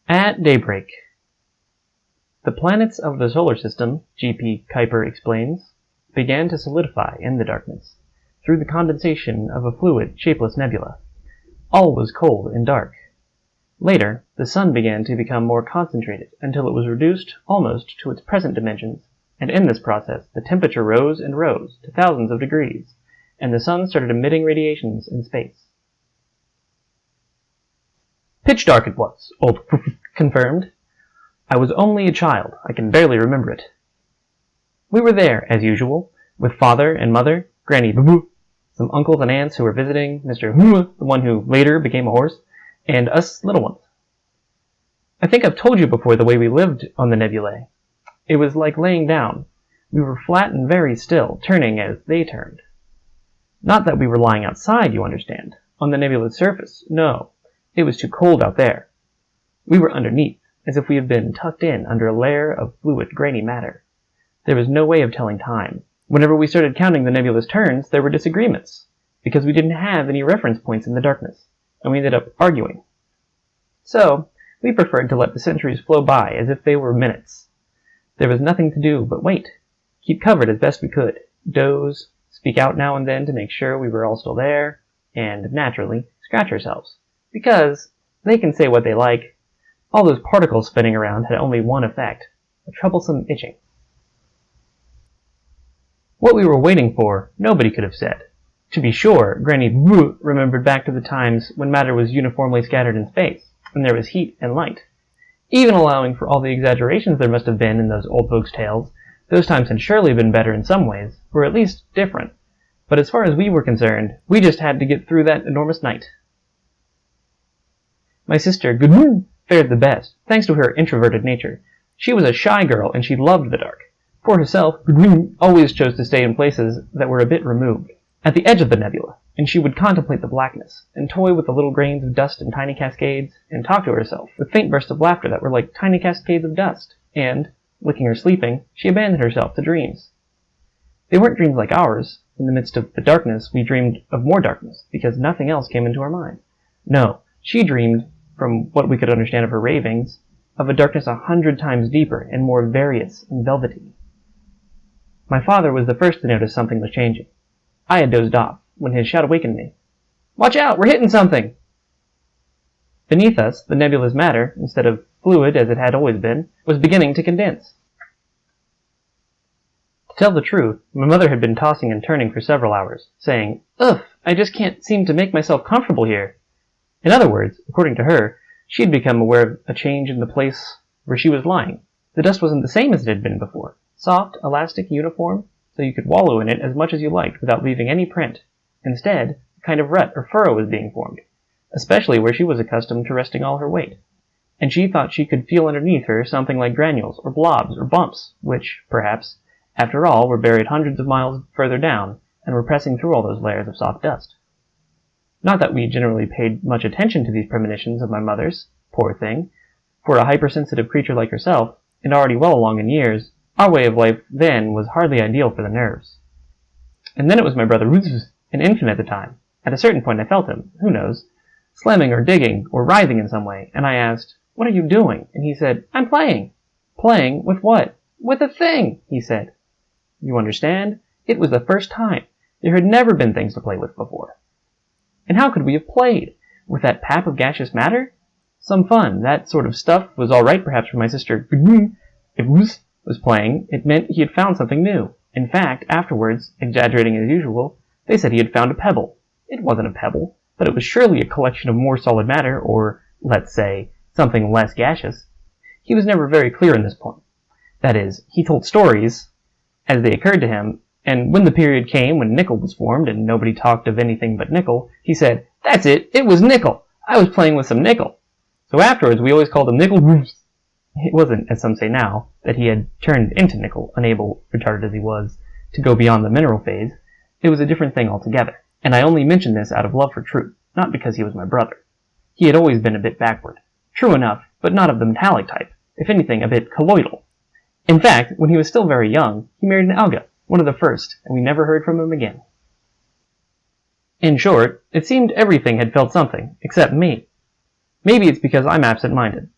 At daybreak. The planets of the solar system, G.P. Kuiper explains, began to solidify in the darkness, through the condensation of a fluid, shapeless nebula. All was cold and dark. Later, the sun began to become more concentrated until it was reduced almost to its present dimensions, and in this process the temperature rose and rose to thousands of degrees, and the sun started emitting radiations in space. Pitch dark it was, old Qfwfq confirmed. I was only a child. I can barely remember it. We were there, as usual, with father and mother, Granny Boo, some uncles and aunts who were visiting, Mr. Hoo, the one who later became a horse, and us little ones. I think I've told you before the way we lived on the nebulae. It was like laying down. We were flat and very still, turning as they turned. Not that we were lying outside, you understand, on the nebula's surface, no. It was too cold out there. We were underneath, as if we had been tucked in under a layer of fluid, grainy matter. There was no way of telling time. Whenever we started counting the nebula's turns, there were disagreements, because we didn't have any reference points in the darkness, and we ended up arguing. So, we preferred to let the centuries flow by as if they were minutes. There was nothing to do but wait, keep covered as best we could, doze, speak out now and then to make sure we were all still there, and, naturally, scratch ourselves. Because they can say what they like. All those particles spinning around had only one effect, a troublesome itching. What we were waiting for, nobody could have said. To be sure, Granny Boo remembered back to the times when matter was uniformly scattered in space, when there was heat and light. Even allowing for all the exaggerations there must have been in those old folks' tales, those times had surely been better in some ways, or at least different. But as far as we were concerned, we just had to get through that enormous night. My sister, Gudrun, fared the best, thanks to her introverted nature. She was a shy girl, and she loved the dark. For herself, Gudrun always chose to stay in places that were a bit removed, at the edge of the nebula, and she would contemplate the blackness, and toy with the little grains of dust in tiny cascades, and talk to herself with faint bursts of laughter that were like tiny cascades of dust, and, licking her sleeping, she abandoned herself to dreams. They weren't dreams like ours. In the midst of the darkness, we dreamed of more darkness, because nothing else came into our mind. No, she dreamed, from what we could understand of her ravings, of a darkness 100 times deeper and more various and velvety. My father was the first to notice something was changing. I had dozed off, when his shout awakened me. "Watch out, we're hitting something!" Beneath us, the nebula's matter, instead of fluid as it had always been, was beginning to condense. To tell the truth, my mother had been tossing and turning for several hours, saying, "Ugh, I just can't seem to make myself comfortable here." In other words, according to her, she had become aware of a change in the place where she was lying. The dust wasn't the same as it had been before. Soft, elastic, uniform, so you could wallow in it as much as you liked without leaving any print. Instead, a kind of rut or furrow was being formed, especially where she was accustomed to resting all her weight. And she thought she could feel underneath her something like granules, or blobs, or bumps, which, perhaps, after all, were buried hundreds of miles further down, and were pressing through all those layers of soft dust. Not that we generally paid much attention to these premonitions of my mother's, poor thing. For a hypersensitive creature like herself, and already well along in years, our way of life then was hardly ideal for the nerves. And then it was my brother Rwzfs, an infant at the time. At a certain point I felt him, who knows, slamming or digging or writhing in some way, and I asked, "What are you doing?" And he said, "I'm playing." "Playing? With what?" "With a thing," he said. You understand? It was the first time. There had never been things to play with before. And how could we have played? With that pap of gaseous matter? Some fun. That sort of stuff was all right perhaps for my sister. If Rwzfs was playing, it meant he had found something new. In fact, afterwards, exaggerating as usual, they said he had found a pebble. It wasn't a pebble, but it was surely a collection of more solid matter, or, let's say, something less gaseous. He was never very clear on this point. That is, he told stories as they occurred to him, and when the period came when nickel was formed and nobody talked of anything but nickel, he said, "That's it, it was nickel. I was playing with some nickel." So afterwards we always called him Nickel Rwzfs. It wasn't, as some say now, that he had turned into nickel, unable, retarded as he was, to go beyond the mineral phase. It was a different thing altogether, and I only mention this out of love for truth, not because he was my brother. He had always been a bit backward. True enough, but not of the metallic type, if anything a bit colloidal. In fact, when he was still very young, he married an alga, one of the first, and we never heard from him again. In short, it seemed everything had felt something, except me. Maybe it's because I'm absent-minded.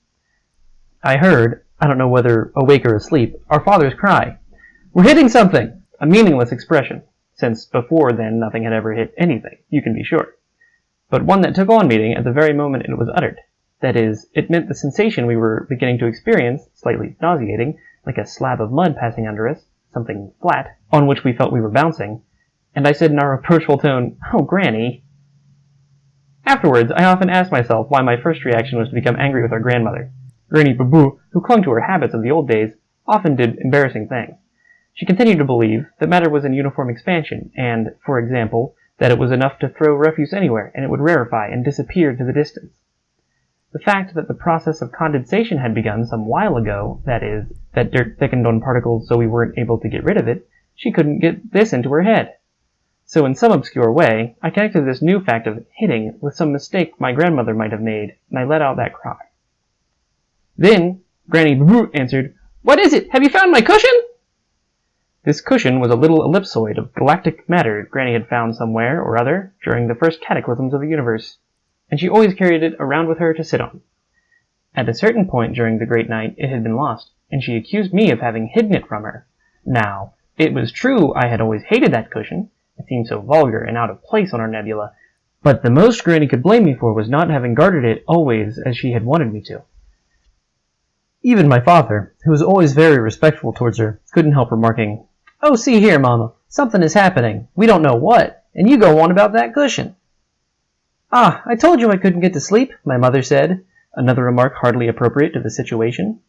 I heard, I don't know whether awake or asleep, our father's cry. "We're hitting something!" A meaningless expression, since before then nothing had ever hit anything, you can be sure. But one that took on meaning at the very moment it was uttered. That is, it meant the sensation we were beginning to experience, slightly nauseating, like a slab of mud passing under us, something flat, on which we felt we were bouncing, and I said in our reproachful tone, "Oh, Granny." Afterwards, I often asked myself why my first reaction was to become angry with our grandmother. Granny Babu, who clung to her habits of the old days, often did embarrassing things. She continued to believe that matter was in uniform expansion, and, for example, that it was enough to throw refuse anywhere and it would rarefy and disappear to the distance. The fact that the process of condensation had begun some while ago, that is, that dirt thickened on particles so we weren't able to get rid of it, she couldn't get this into her head. So in some obscure way, I connected this new fact of hitting with some mistake my grandmother might have made, and I let out that cry. Then, Granny Babu answered, "What is it? Have you found my cushion?" This cushion was a little ellipsoid of galactic matter Granny had found somewhere or other during the first cataclysms of the universe, and she always carried it around with her to sit on. At a certain point during the great night it had been lost, and she accused me of having hidden it from her. Now, it was true I had always hated that cushion. It seemed so vulgar and out of place on our nebula, but the most Granny could blame me for was not having guarded it always as she had wanted me to. Even my father, who was always very respectful towards her, couldn't help remarking, "Oh, see here, Mama, something is happening. We don't know what, and you go on about that cushion." "Ah, I told you I couldn't get to sleep," my mother said, another remark hardly appropriate to the situation.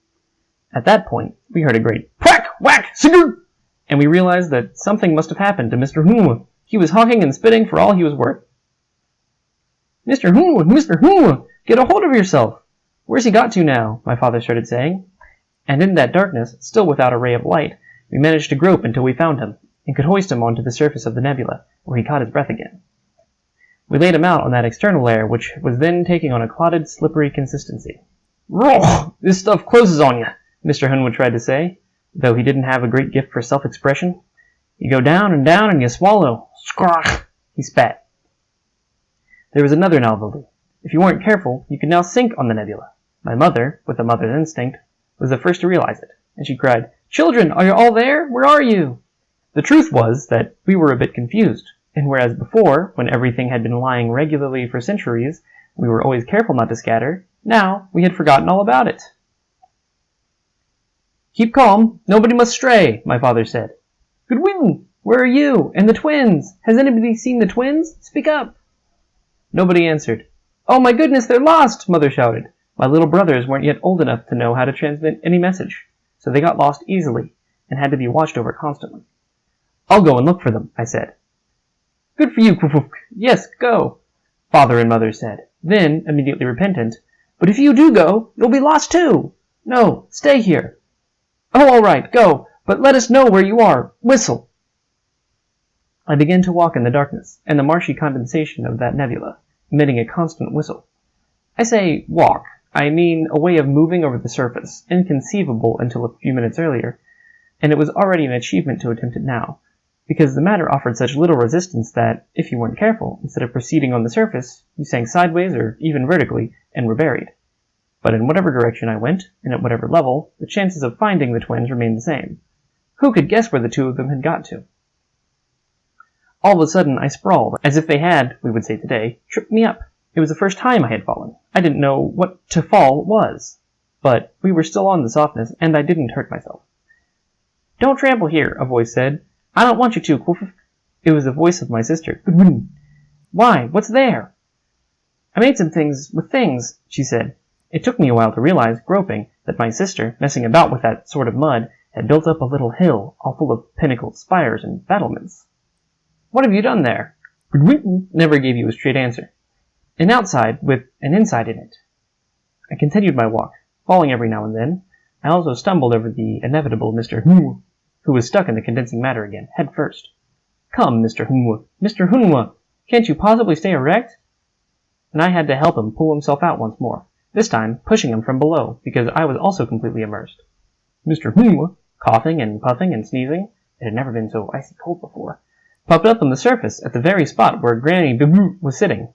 At that point, we heard a great whack, whack, sigurd, and we realized that something must have happened to Mr. Qfwfq. He was hawking and spitting for all he was worth. "Mr. Qfwfq, Mr. Qfwfq, get a hold of yourself! Where's he got to now?" my father started saying. And in that darkness, still without a ray of light, we managed to grope until we found him, and could hoist him onto the surface of the nebula, where he caught his breath again. We laid him out on that external layer, which was then taking on a clotted, slippery consistency. "Roh! This stuff closes on you," Mr. Qfwfq tried to say, though he didn't have a great gift for self-expression. "You go down, and you swallow. Scrach!" He spat. There was another novelty. If you weren't careful, you could now sink on the nebula. My mother, with a mother's instinct, was the first to realize it, and she cried, "Children, are you all there? Where are you?" The truth was that we were a bit confused, and whereas before, when everything had been lying regularly for centuries, we were always careful not to scatter, now we had forgotten all about it. "Keep calm, nobody must stray," my father said. "Goodwin, where are you? And the twins? Has anybody seen the twins? Speak up." Nobody answered. "Oh my goodness, they're lost!" Mother shouted. My little brothers weren't yet old enough to know how to transmit any message, so they got lost easily, and had to be watched over constantly. "I'll go and look for them," I said. "Good for you, Qfwfq. Yes, go," Father and Mother said. Then, immediately repentant, "But if you do go, you'll be lost too." "No, stay here." "Oh, all right, go, but let us know where you are. Whistle." I began to walk in the darkness, and the marshy condensation of that nebula, emitting a constant whistle. I say walk, I mean a way of moving over the surface, inconceivable until a few minutes earlier, and it was already an achievement to attempt it now, because the matter offered such little resistance that, if you weren't careful, instead of proceeding on the surface, you sank sideways or even vertically, and were buried. But in whatever direction I went, and at whatever level, the chances of finding the twins remained the same. Who could guess where the two of them had got to? All of a sudden I sprawled, as if they had, we would say today, tripped me up. It was the first time I had fallen. I didn't know what to fall was. But we were still on the softness, and I didn't hurt myself. "Don't trample here," a voice said. "I don't want you to, Qfwfq." It was the voice of my sister. "Why? What's there?" "I made some things with things," she said. It took me a while to realize, groping, that my sister, messing about with that sort of mud, had built up a little hill, all full of pinnacles, spires, and battlements. "What have you done there?" Never gave you a straight answer. An outside with an inside in it. I continued my walk, falling every now and then. I also stumbled over the inevitable Mr. Qfwfq, who was stuck in the condensing matter again, head first. "Come, Mr. Qfwfq, Mr. Qfwfq, can't you possibly stay erect?" And I had to help him pull himself out once more, this time pushing him from below, because I was also completely immersed. Mr. Qfwfq, coughing and puffing and sneezing, it had never been so icy cold before, popped up on the surface at the very spot where Granny Babu was sitting.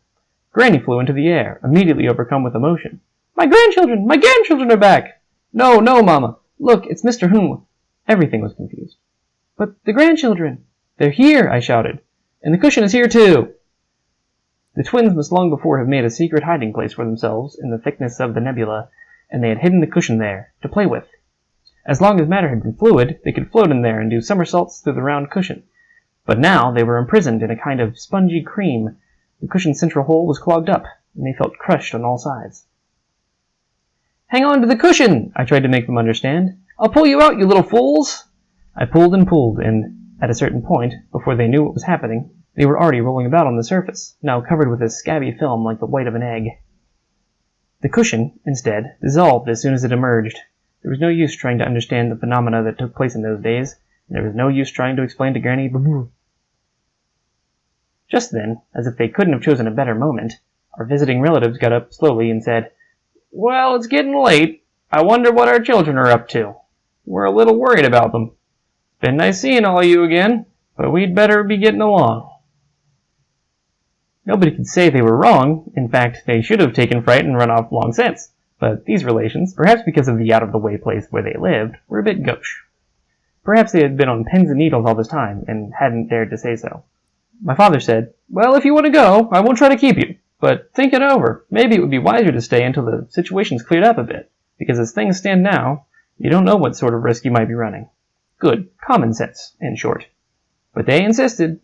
Granny flew into the air, immediately overcome with emotion. My grandchildren are back!" No, no, Mama! Look, it's Mr. Whom. Everything was confused. But the grandchildren! They're here, I shouted. And the cushion is here too! The twins must long before have made a secret hiding place for themselves in the thickness of the nebula, and they had hidden the cushion there, to play with. As long as matter had been fluid, they could float in there and do somersaults through the round cushion. But now they were imprisoned in a kind of spongy cream. The cushion's central hole was clogged up, and they felt crushed on all sides. Hang on to the cushion! I tried to make them understand. I'll pull you out, you little fools! I pulled, and at a certain point, before they knew what was happening, they were already rolling about on the surface, now covered with a scabby film like the white of an egg. The cushion, instead, dissolved as soon as it emerged. There was no use trying to understand the phenomena that took place in those days, and there was no use trying to explain to Granny Boo. Just then, as if they couldn't have chosen a better moment, our visiting relatives got up slowly and said, Well, it's getting late. I wonder what our children are up to. We're a little worried about them. Been nice seeing all of you again, but we'd better be getting along. Nobody could say they were wrong. In fact, they should have taken fright and run off long since. But these relations, perhaps because of the out-of-the-way place where they lived, were a bit gauche. Perhaps they had been on pins and needles all this time, and hadn't dared to say so. My father said, Well, if you want to go, I won't try to keep you. But think it over. Maybe it would be wiser to stay until the situation's cleared up a bit, because as things stand now, you don't know what sort of risk you might be running. Good, common sense, in short. But they insisted.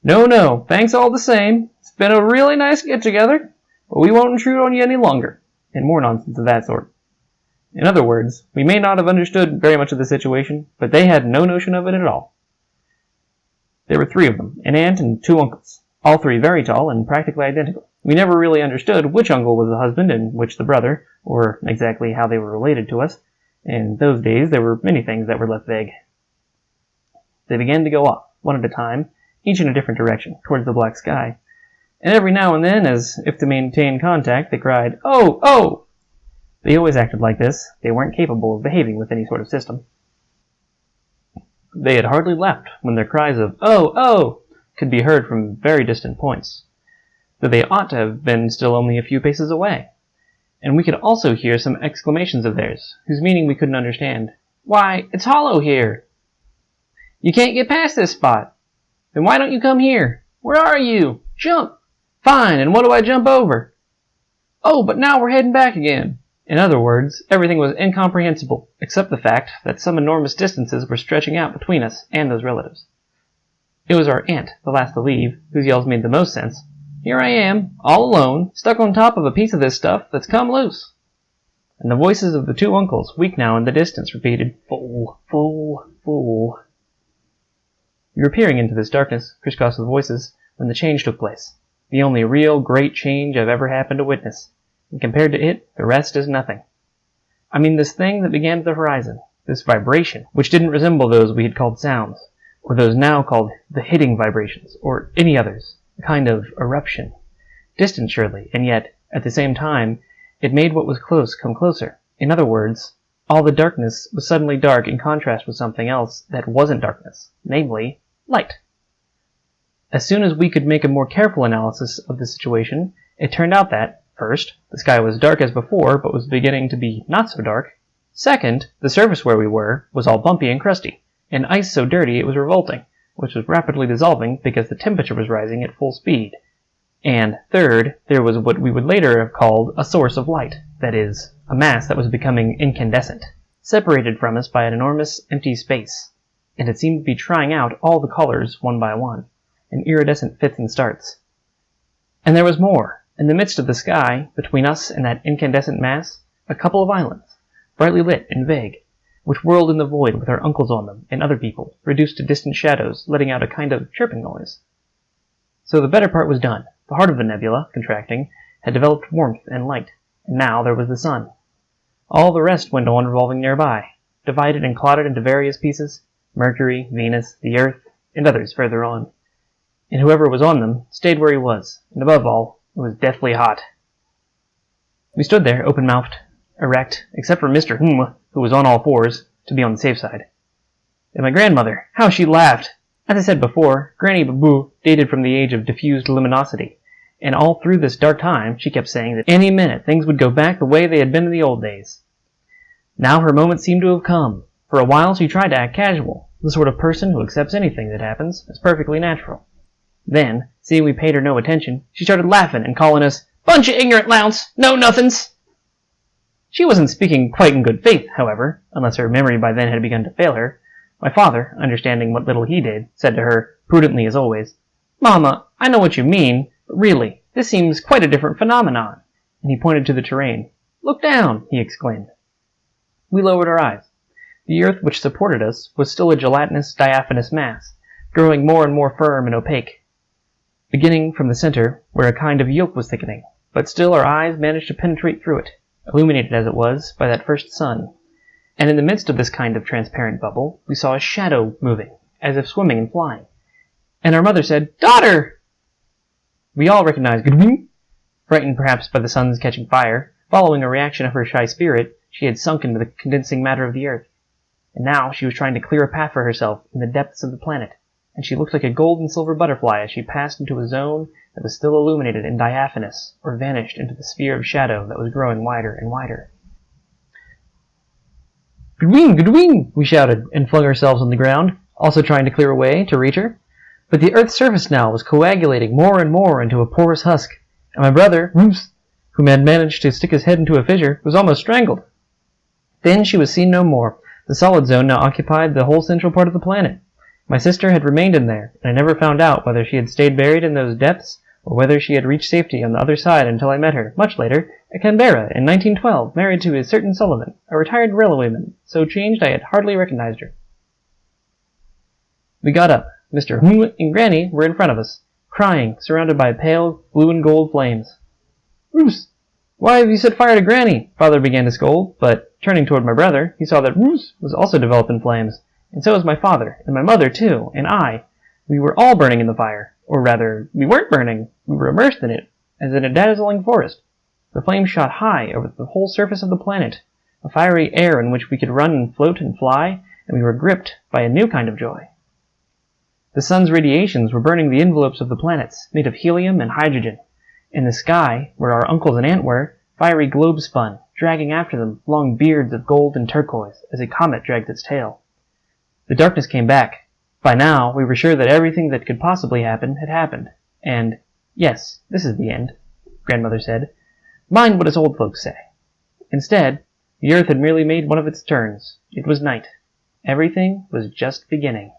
No, thanks all the same. It's been a really nice get-together, but we won't intrude on you any longer. And more nonsense of that sort. In other words, we may not have understood very much of the situation, but they had no notion of it at all. There were 3 of them, an aunt and 2 uncles, all 3 very tall and practically identical. We never really understood which uncle was the husband and which the brother, or exactly how they were related to us. In those days, there were many things that were left vague. They began to go off, one at a time, each in a different direction, towards the black sky. And every now and then, as if to maintain contact, they cried, Oh, oh! They always acted like this. They weren't capable of behaving with any sort of system. They had hardly left when their cries of, Oh, oh! could be heard from very distant points, though they ought to have been still only a few paces away. And we could also hear some exclamations of theirs, whose meaning we couldn't understand. Why, it's hollow here! You can't get past this spot! Then why don't you come here? Where are you? Jump! Fine, and what do I jump over? Oh, but now we're heading back again. In other words, everything was incomprehensible, except the fact that some enormous distances were stretching out between us and those relatives. It was our aunt, the last to leave, whose yells made the most sense. Here I am, all alone, stuck on top of a piece of this stuff that's come loose. And the voices of the 2 uncles, weak now in the distance, repeated, Fool, fool, fool. We were peering into this darkness, crisscrossed with voices, when the change took place. The only real great change I've ever happened to witness. And compared to it, the rest is nothing. I mean this thing that began at the horizon, this vibration, which didn't resemble those we had called sounds, or those now called the hitting vibrations, or any others, a kind of eruption. Distant surely, and yet, at the same time, it made what was close come closer. In other words, all the darkness was suddenly dark in contrast with something else that wasn't darkness, namely, light. As soon as we could make a more careful analysis of the situation, it turned out that, first, the sky was dark as before, but was beginning to be not so dark. Second, the surface where we were was all bumpy and crusty, and ice so dirty it was revolting, which was rapidly dissolving because the temperature was rising at full speed. And third, there was what we would later have called a source of light, that is, a mass that was becoming incandescent, separated from us by an enormous empty space, and it seemed to be trying out all the colors one by one, in iridescent fits and starts. And there was more. In the midst of the sky, between us and that incandescent mass, a couple of islands, brightly lit and vague, which whirled in the void with our uncles on them and other people, reduced to distant shadows, letting out a kind of chirping noise. So the better part was done. The heart of the nebula, contracting, had developed warmth and light, and now there was the sun. All the rest went on revolving nearby, divided and clotted into various pieces, Mercury, Venus, the Earth, and others further on. And whoever was on them stayed where he was, and above all, it was deathly hot. We stood there, open-mouthed, erect, except for Mr. Who was on all fours, to be on the safe side. And my grandmother, how she laughed! As I said before, Granny Baboo dated from the age of diffused luminosity, and all through this dark time she kept saying that any minute things would go back the way they had been in the old days. Now her moment seemed to have come. For a while she tried to act casual, the sort of person who accepts anything that happens as perfectly natural. Then, seeing we paid her no attention, she started laughing and calling us, "Bunch of ignorant lounts! Know-nothings!" She wasn't speaking quite in good faith, however, unless her memory by then had begun to fail her. My father, understanding what little he did, said to her, prudently as always, "Mama, I know what you mean, but really, this seems quite a different phenomenon." And he pointed to the terrain. "Look down!" he exclaimed. We lowered our eyes. The earth which supported us was still a gelatinous, diaphanous mass, growing more and more firm and opaque, beginning from the center, where a kind of yolk was thickening, but still our eyes managed to penetrate through it, illuminated as it was by that first sun. And in the midst of this kind of transparent bubble, we saw a shadow moving, as if swimming and flying. And our mother said, "Daughter!" We all recognized Gudwin. Frightened perhaps by the sun's catching fire, following a reaction of her shy spirit, she had sunk into the condensing matter of the earth. And now she was trying to clear a path for herself in the depths of the planet, and she looked like a gold and silver butterfly as she passed into a zone that was still illuminated and diaphanous, or vanished into the sphere of shadow that was growing wider and wider. "Gudwin! Gudwin!" we shouted, and flung ourselves on the ground, also trying to clear a way to reach her. But the earth's surface now was coagulating more and more into a porous husk, and my brother, Rwzfs, who had managed to stick his head into a fissure, was almost strangled. Then she was seen no more. The solid zone now occupied the whole central part of the planet. My sister had remained in there, and I never found out whether she had stayed buried in those depths, or whether she had reached safety on the other side until I met her, much later, at Canberra in 1912, married to a certain Sullivan, a retired railwayman, so changed I had hardly recognized her. We got up. Mr. Hum and Granny were in front of us, crying, surrounded by pale blue and gold flames. "Rwzfs, why have you set fire to Granny?" Father began to scold, but, turning toward my brother, he saw that Rwzfs was also developed in flames, and so was my father, and my mother too, and I. We were all burning in the fire, or rather, we weren't burning, we were immersed in it, as in a dazzling forest. The flames shot high over the whole surface of the planet, a fiery air in which we could run and float and fly, and we were gripped by a new kind of joy. The sun's radiations were burning the envelopes of the planets, made of helium and hydrogen. In the sky, where our uncles and aunt were, fiery globes spun, dragging after them long beards of gold and turquoise, as a comet dragged its tail. The darkness came back. By now, we were sure that everything that could possibly happen had happened. And, "Yes, this is the end," grandmother said. "Mind what us old folks say." Instead, the earth had merely made one of its turns. It was night. Everything was just beginning.